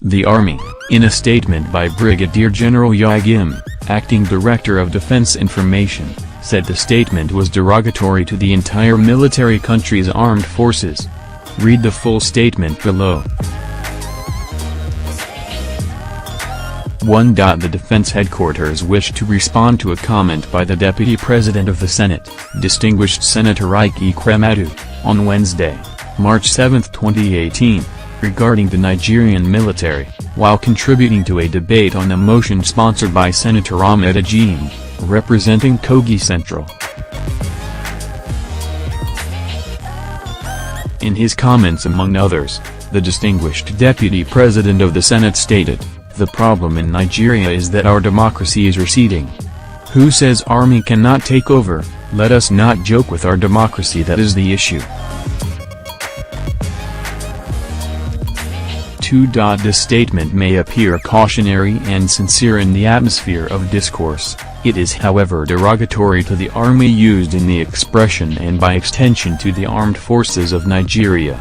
The Army, in a statement by Brigadier General Ike, Acting Director of Defense Information, said the statement was derogatory to the entire military country's armed forces. Read the full statement below. 1. The Defense Headquarters wished to respond to a comment by the Deputy President of the Senate, Distinguished Senator Ike Ekweremadu, on Wednesday, March 7, 2018, regarding the Nigerian military, while contributing to a debate on a motion sponsored by Senator Ahmed Ajim, representing Kogi Central. In his comments among others, the distinguished Deputy President of the Senate stated, "The problem in Nigeria is that our democracy is receding. Who says army cannot take over? Let us not joke with our democracy, that is the issue." 2. This statement may appear cautionary and sincere in the atmosphere of discourse. It is however derogatory to the army used in the expression and by extension to the armed forces of Nigeria.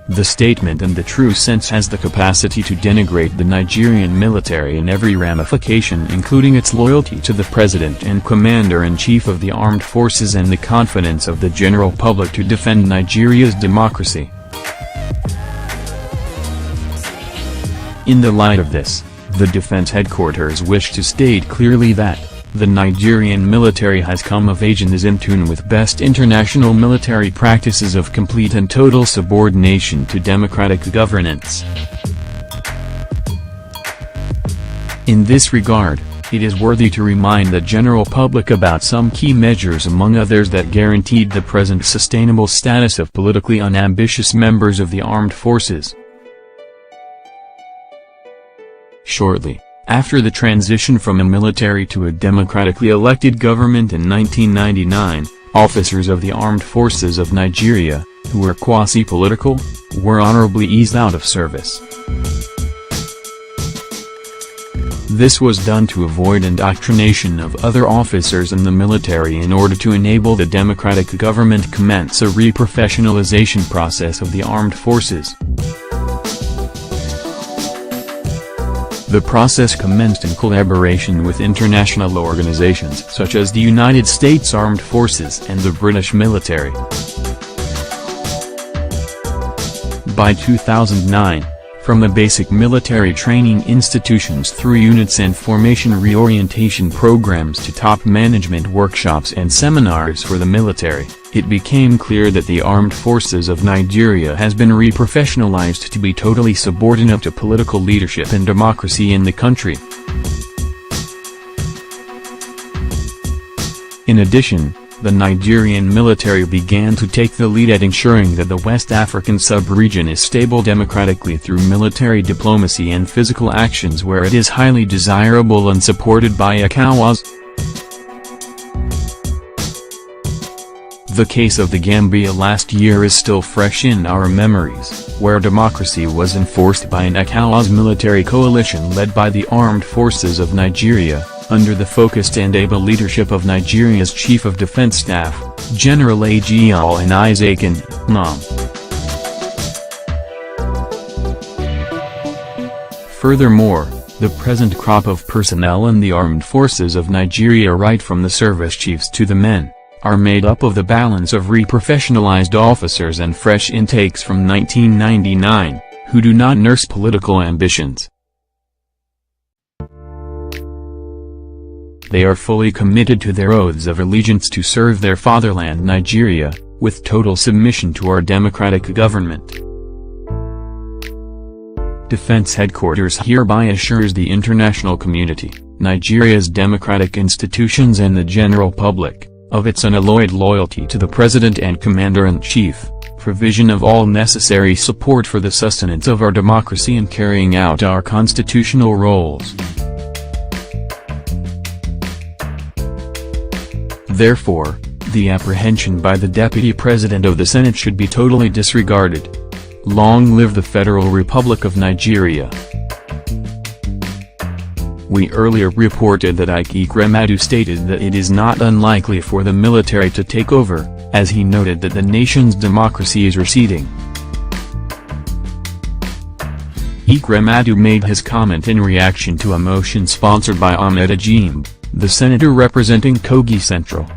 The statement in the true sense has the capacity to denigrate the Nigerian military in every ramification, including its loyalty to the President and Commander-in-Chief of the Armed Forces and the confidence of the general public to defend Nigeria's democracy. In the light of this, the Defense Headquarters wish to state clearly that the Nigerian military has come of age and is in tune with best international military practices of complete and total subordination to democratic governance. In this regard, it is worthy to remind the general public about some key measures, among others, that guaranteed the present sustainable status of politically unambitious members of the armed forces. Shortly after the transition from a military to a democratically elected government in 1999, officers of the Armed Forces of Nigeria, who were quasi-political, were honorably eased out of service. This was done to avoid indoctrination of other officers in the military in order to enable the democratic government commence a reprofessionalization process of the armed forces. The process commenced in collaboration with international organizations such as the United States Armed Forces and the British military. By 2009, from the basic military training institutions through units and formation reorientation programs to top management workshops and seminars for the military, it became clear that the Armed Forces of Nigeria has been reprofessionalized to be totally subordinate to political leadership and democracy in the country. In addition, the Nigerian military began to take the lead at ensuring that the West African sub-region is stable democratically through military diplomacy and physical actions where it is highly desirable and supported by ECOWAS. The case of the Gambia last year is still fresh in our memories, where democracy was enforced by an ECOWAS military coalition led by the Armed Forces of Nigeria, under the focused and able leadership of Nigeria's Chief of Defense Staff, General Ajim and Ike Ekweremadu. Furthermore, the present crop of personnel in the Armed Forces of Nigeria, right from the service chiefs to the men, are made up of the balance of reprofessionalized officers and fresh intakes from 1999, who do not nurse political ambitions. They are fully committed to their oaths of allegiance to serve their fatherland Nigeria, with total submission to our democratic government. Defense Headquarters hereby assures the international community, Nigeria's democratic institutions and the general public, of its unalloyed loyalty to the President and Commander-in-Chief, provision of all necessary support for the sustenance of our democracy and carrying out our constitutional roles. Therefore, the apprehension by the Deputy President of the Senate should be totally disregarded. Long live the Federal Republic of Nigeria. We earlier reported that Ike Ekweremadu stated that it is not unlikely for the military to take over, as he noted that the nation's democracy is receding. Ekweremadu made his comment in reaction to a motion sponsored by Ahmed Ajim, the senator representing Kogi Central.